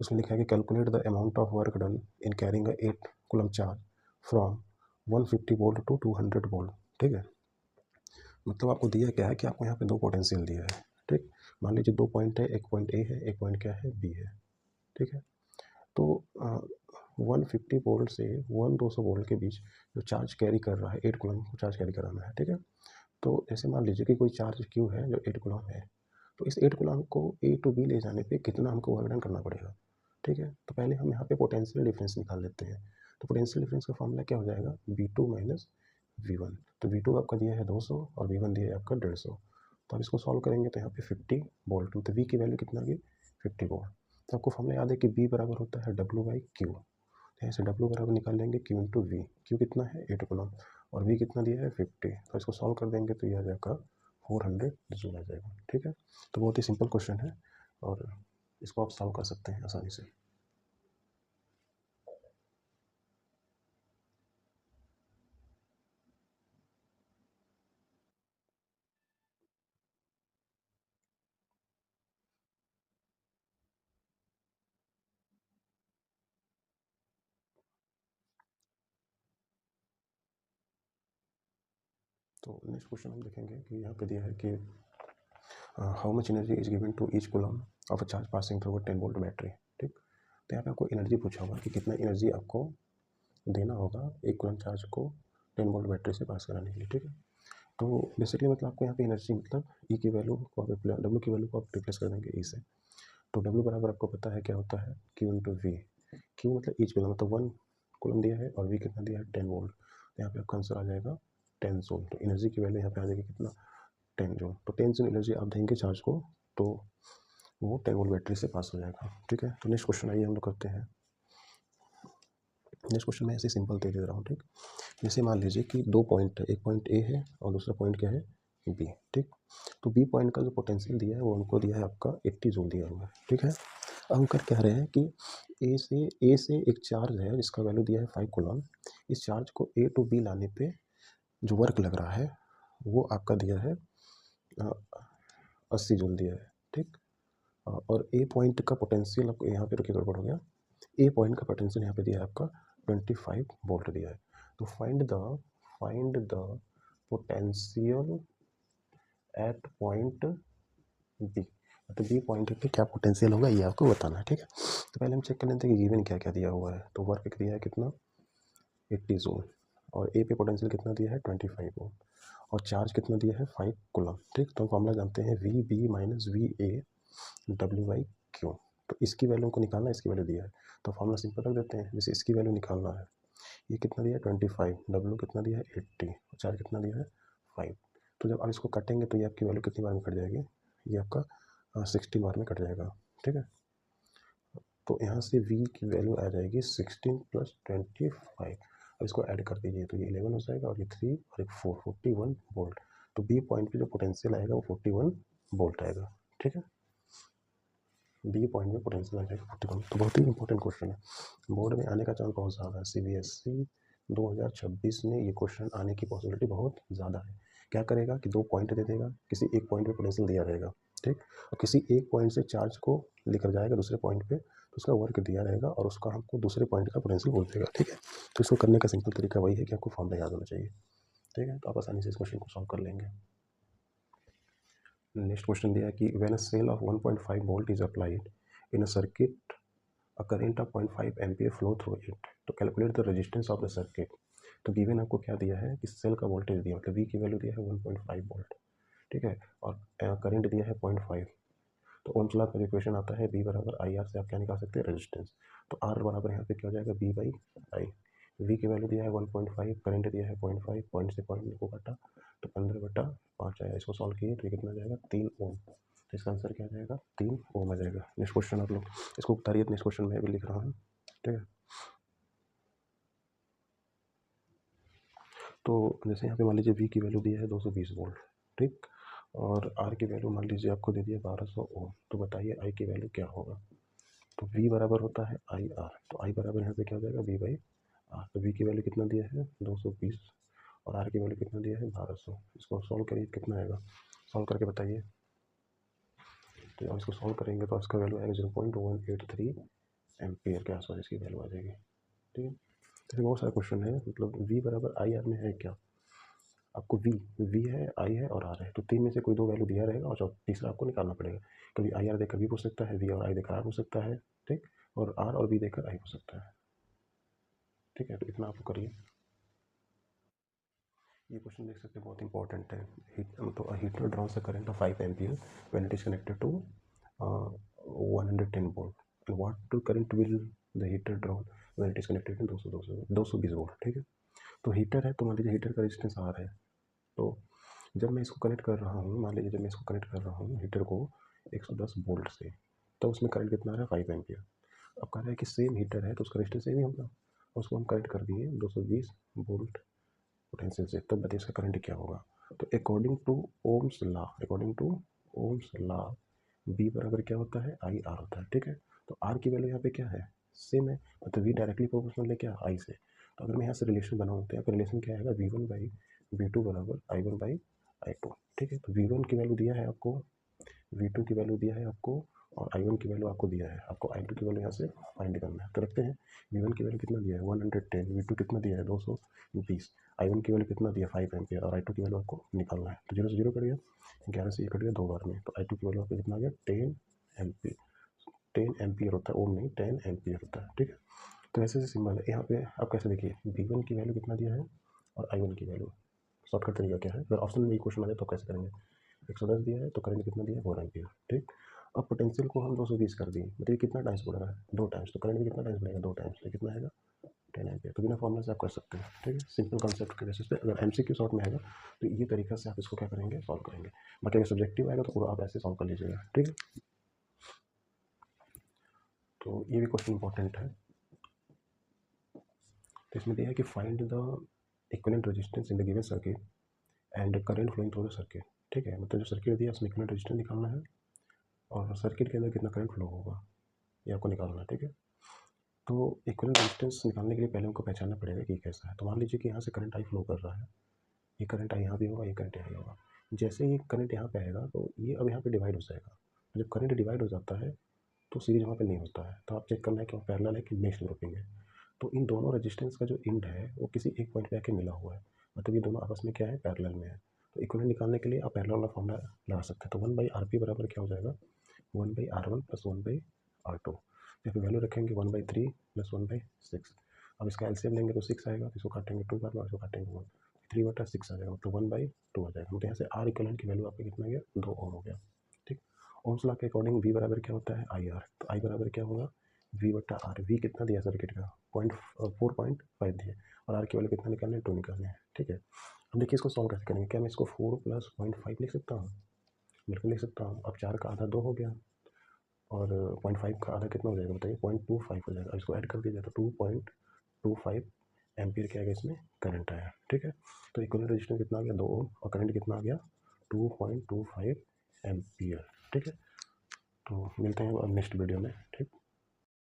उसमें लिखा है कि calculate the amount of work done in carrying 8 coulomb charge from 150 volt to 200 volt. ठीक है, मतलब आपको दिया क्या है कि आपको यहाँ पे दो पोटेंशियल दिया है। ठीक, मान लीजिए दो पॉइंट है, एक पॉइंट ए है, एक पॉइंट क्या है, बी है। ठीक है, तो 150 वोल्ट से 200 वोल्ट के बीच जो चार्ज कैरी कर रहा है, 8 कूलम को चार्ज कैरी कराना है। ठीक है, तो ऐसे मान लीजिए कि कोई चार्ज क्यू है जो 8 कूलम है, तो इस 8 कूलम को ए टू बी ले जाने पे कितना हमको वर्क डन करना पड़ेगा। ठीक है, तो पहले हम यहाँ पे पोटेंशियल डिफरेंस निकाल लेते हैं। तो पोटेंशियल डिफरेंस का फॉर्मूला क्या हो जाएगा, V2 माइनस V1। तो V2 आपका दिया है 200 और V1 दिया है आपका 150। तो अब इसको सॉल्व करेंगे तो यहाँ पे 50 वोल्ट, तो V की वैल्यू कितना आ गई, 50 वोल्ट। तो आपको फॉर्मूला याद है कि B बराबर होता है W/Q। तो ऐसे W बराबर निकाल लेंगे Q इंटू वी। Q कितना है, 8 कूलम, और V कितना दिया है, 50। तो इसको सॉल्व कर देंगे तो यह आ जाएगा 400 जूल आ जाएगा। ठीक है, तो बहुत ही सिंपल क्वेश्चन है और इसको आप सॉल्व कर सकते हैं आसानी से। तो नेक्स्ट क्वेश्चन हम देखेंगे कि यहाँ पे दिया है कि how much energy is given to each coulomb of a charge passing through a 10 volt battery. ठीक, तो यहाँ पे आपको एनर्जी पूछा होगा कि कितना एनर्जी आपको देना होगा एक कूलम चार्ज को 10 वोल्ट बैटरी से पास कराने के लिए। ठीक है, तो बेसिकली मतलब आपको यहाँ पे एनर्जी मतलब ई की वैल्यू को आप डब्ल्यू की वैल्यू को आप रिप्लेस कर देंगे ई से। तो डब्ल्यू बराबर आपको पता है क्या होता है, क्यू इंटू वी। क्यू मतलब ईच कूलम, मतलब 1 कूलम दिया है और वी कितना दिया है, 10 वोल्ट। तो यहाँ पे आपका आंसर आ जाएगा 10 जूल। तो एनर्जी की वैल्यू यहाँ पे आ जाएगी कितना, 10 जूल। तो 10 जूल एनर्जी आप देंगे चार्ज को तो वो 10 वोल्ट बैटरी से पास हो जाएगा। ठीक है, तो नेक्स्ट क्वेश्चन आइए हम लोग करते हैं। नेक्स्ट क्वेश्चन मैं ऐसे सिंपल दे रहा हूँ। ठीक, जैसे मान लीजिए कि दो पॉइंट है, एक पॉइंट ए है और दूसरा पॉइंट क्या है, बी। ठीक, तो बी पॉइंट का जो पोटेंशियल दिया है वो उनको दिया है आपका 80 जूल दिया हुआ है। ठीक है, अब हम कर कह रहे हैं कि ए से एक चार्ज है जिसका वैल्यू दिया है 5 कूलम। इस चार्ज को ए टू बी लाने पे जो वर्क लग रहा है वो आपका दिया है 80 जूल दिया है। ठीक, और ए पॉइंट का पोटेंशियल आपको यहाँ पे रुके गड़बड़ हो गया, ए पॉइंट का पोटेंशियल यहाँ पे दिया है आपका 25 वोल्ट दिया है। तो find the potential at point B. तो बी पॉइंट पे क्या पोटेंशियल होगा ये आपको बताना है। ठीक है, तो पहले हम चेक कर लेते हैं कि गिवन क्या क्या दिया हुआ है। तो वर्क दिया है कितना, 80 जूल, और ए पे पोटेंशियल कितना दिया है, 25 वोल्ट, और चार्ज कितना दिया है, 5 कूलम। ठीक, तो हम फॉर्मूला जानते हैं V B minus V A W/Q। तो इसकी वैल्यू को निकालना, इसकी वैल्यू दिया है तो फॉर्मूला सिंपल रख देते हैं। जैसे इसकी वैल्यू निकालना है, ये कितना दिया है, 25, W कितना दिया है, 80, और चार्ज कितना दिया है, 5। तो जब आप इसको काटेंगे तो ये आपकी वैल्यू कितनी बार में कट जाएगी, ये आपका 16 बार में कट जाएगा। ठीक है, तो यहाँ से V की वैल्यू आ जाएगी 16 प्लस 25। अब इसको ऐड कर दीजिए तो ये 11 हो जाएगा, और ये 3 और एक 4, 41 वोल्ट। तो बी पॉइंट पे जो पोटेंशियल आएगा वो 41 वोल्ट आएगा। ठीक है, बी पॉइंट में पोटेंशियल आ जाएगा 41। तो बहुत ही इंपॉर्टेंट क्वेश्चन है, बोर्ड में आने का चांस बहुत ज़्यादा है। CBSE 2026 में ये क्वेश्चन आने की पॉसिबिलिटी बहुत ज़्यादा है। क्या करेगा कि दो पॉइंट दे देगा, किसी एक पॉइंट पे पोटेंशियल दिया रहेगा। ठीक, और किसी एक पॉइंट से चार्ज को लेकर जाएगा दूसरे पॉइंट पे, तो उसका वर्क दिया रहेगा और उसका हमको दूसरे पॉइंट का पोटेंशियल बोल देगा। ठीक है, तो इसको करने का सिंपल तरीका वही है कि आपको फॉर्मूला याद होना चाहिए। ठीक है, तो आप आसानी से इस क्वेश्चन को सॉल्व कर लेंगे। नेक्स्ट क्वेश्चन दिया है कि when a cell of 1.5 volt is applied in a circuit a current of 0.5 ampere flow through it, तो calculate the resistance of the circuit. तो गिवन आपको क्या दिया है कि सेल का वोल्टेज दिया, मतलब वी की वैल्यू दिया है 1.5 वोल्ट। ठीक है, और करंट दिया है 0.5। तो ओम्स लॉ का जो इक्वेशन आता है बी बराबर आई आर से आप क्या निकाल सकते हैं, रेजिस्टेंस। तो आर बराबर यहाँ पे क्या हो जाएगा, बी बाई आई। वी की वैल्यू दिया है 1.5, करंट दिया है 0.5, पॉइंट से पॉइंट को काटा तो 15/5 आया। इसको सॉल्व किए तो ये कितना आ जाएगा, 3 ओम। तो इसका आंसर क्या आ जाएगा, 3 ओम आ जाएगा। नेक्स्ट क्वेश्चन आप लोग इसको उतारिए, नेक्स्ट क्वेश्चन मैं भी लिख रहा हूँ। ठीक है, तो जैसे यहाँ पे मान लीजिए वी की वैल्यू दी है 220 वोल्ट। ठीक, और आर की वैल्यू मान लीजिए आपको दे दिया 1200 ओम। तो बताइए आई की वैल्यू क्या होगा। तो वी बराबर होता है आई आर, तो आई बराबर यहाँ पे क्या हो जाएगा, वी बाई आर। तो वी की वैल्यू कितना दिया है, 220, और आर की वैल्यू कितना दिया है, 1200। इसको सॉल्व करिए कितना आएगा, सॉल्व करके बताइए। तो अब इसको सॉल्व करेंगे तो इसका वैल्यू आएगा 0.183 एम्पियर के आसपास इसकी वैल्यू आ जाएगी। ठीक है, ऐसे बहुत सारे क्वेश्चन है, मतलब v बराबर आई आर में है क्या, आपको v है, आई है और आर है, तो तीन में से कोई दो वैल्यू दिया रहेगा और तीसरा आपको निकालना पड़ेगा। कभी आई आर देकर v पूछ सकता है, v और आई देकर आर पूछ सकता है, ठीक, और आर और v देकर आई पूछ सकता है। ठीक है, तो इतना आपको करिए। ये क्वेश्चन देख सकते हैं, बहुत इंपॉर्टेंट है। तो heater draws a current of 5 ampere when it is connected to 110 volt and what current will the heater draw when it is connected to 220 volt. ठीक है, तो हीटर है, तो मान लीजिए हीटर का रेजिस्टेंस आर है, तो जब मैं इसको कनेक्ट कर रहा हूँ, मान लीजिए जब मैं इसको कनेक्ट कर रहा हूँ हीटर को 110 वोल्ट से, तो उसमें करंट कितना आ रहा है, 5 एम्पियर। अब कह रहा है कि सेम हीटर है तो उसका रेजिस्टेंस सेम ही होगा, उसको हम कनेक्ट कर दिए 220 वोल्ट पोटेंशियल से, तब बताइए इसका करंट क्या होगा। तो according to Ohm's law B बराबर क्या होता है, आई आर होता है। ठीक है, तो आर की वैल्यू यहाँ पे क्या है, सेम है, मतलब वी डायरेक्टली प्रोपोर्शनल है क्या, आई से। तो अगर मैं यहाँ से रिलेशन बनाऊँ तो यहाँ पर रिलेशन क्या आएगा, V one by V two बराबर I one by I two. ठीक है, तो वी वन की वैल्यू दिया है आपको, वी टू की वैल्यू दिया है आपको, और आई वन की वैल्यू आपको दिया है, आपको आई टू की वैल्यू यहाँ से फाइंड करना है। तो रखते हैं, वी वन की वैल्यू कितना दिया है 110, वी टू कितना दिया है 220, आई वन की वैल्यू कितना दिया 5 एम्पियर, और आई टू की वैल्यू आपको निकालना है। तो 0 से 0 कट गया, 11 से ये कट गया 2 बार में, तो आई टू की वैल्यू आपको कितना आ गया 10 एम्पियर। 10 एम्पियर होता है, ओम नहीं 10 एम्पियर होता है। ठीक है, तो ऐसे से सिंबल है। यहाँ पे आप कैसे देखिए, वी वन की वैल्यू कितना दिया है और आई वन की वैल्यू, शॉर्टकट तरीका क्या है, अगर ऑप्शन में ये क्वेश्चन आ जाए तो कैसे करेंगे, 110 दिया है तो करंट कितना दिया है 4 एम्पियर। ठीक, अब पोटेंशियल को हम 220 कर दिए, मतलब ये कितना टाइम्स बढ़ रहा है, 2 टाइम्स, तो करंट भी कितना टाइम्स बढ़ेगा, 2 टाइम्स, तो कितना आएगा 10 एम्पियर। तो बिना फॉर्मूला से आप कर सकते हैं। ठीक है, सिंपल कॉन्सेप्ट के बेसिस पे। अगर एमसीक्यू शॉर्ट में आएगा तो ये तरीका से आप इसको क्या करेंगे, सॉल्व करेंगे। बाकी अगर सब्जेक्टिव आएगा तो पूरा आप ऐसे सॉल्व कर लीजिएगा। ठीक है, तो ये भी क्वेश्चन इंपॉर्टेंट है। तो इसमें दिया है कि find the equivalent resistance in the given circuit and current flowing through the circuit. ठीक है, मतलब जो सर्किट दिया है उसमें इक्विवेलेंट रेजिस्टेंस निकालना है और सर्किट के अंदर कितना करंट फ्लो होगा ये आपको निकालना है। ठीक है, तो इक्विवेलेंट रेजिस्टेंस निकालने के लिए पहले हमको पहचानना पड़ेगा कि कैसा है। तो मान लीजिए कि यहाँ से करंट आई फ्लो कर रहा है, ये करंट आई यहाँ भी होगा, ये करंट यहाँ होगा। जैसे ये करंट यहाँ पे आएगा तो ये अब यहाँ पे डिवाइड हो जाएगा। जब करंट डिवाइड हो जाता है तो सीरीज वहाँ पे नहीं होता है, तो आप चेक करना है कि वो पैरेलल है कि नेक्स्ट ग्रुपिंग है। तो इन दोनों रेजिस्टेंस का जो एंड है वो किसी एक पॉइंट पे आके मिला हुआ है, मतलब ये दोनों आपस में क्या है, पैरेलल में है। तो इक्विवेलेंट निकालने के लिए आप पैरेलल वाला फॉर्मूला लगा सकते हैं। तो 1 बाई आर पी बराबर क्या हो जाएगा, 1 by R one plus 1 by R two. यहाँ पे वैल्यू रखेंगे 1 बाई 3 प्लस 1 बाई 6। अब इसका एलसीएम लेंगे तो 6 आएगा, तो इसको काटेंगे 2 बार में, इसको काटेंगे 1, 3 बटा 6 आ जाएगा, तो 1 बाई 2 आ जाएगा। मतलब यहाँ से आर इक्विवेलेंट की वैल्यू आपका कितना गया, 2 ओम हो गया। ठीक, ओम्स लॉ के अकॉर्डिंग वी बराबर क्या होता है, आई आर। तो आई बराबर क्या होगा, वी बटा आर। वी कितना दिया सर्किट का, 4.5 दिया, और आर की वैल्यू कितना निकालना है, 2 निकालना है। ठीक है, अब देखिए इसको सॉल्व कैसे करेंगे, क्या मैं इसको 4 प्लस 0.5 लिख सकता हूँ, बिल्कुल लिख सकता हूँ। अब 4 का आधा 2 हो गया, और 0.5 का आधा कितना हो जाएगा बताइए, 0.25 हो जाएगा। अब इसको ऐड कर दीजिए तो 2.25 एम्पियर क्या आएगा, इसमें करंट आया। ठीक है, तो इक्विवेलेंट रेजिस्टेंस कितना आ गया, 2 ओम, और करंट कितना आ गया 2.25 एम्पियर। ठीक है, तो मिलते हैं अब नेक्स्ट वीडियो में। ठीक।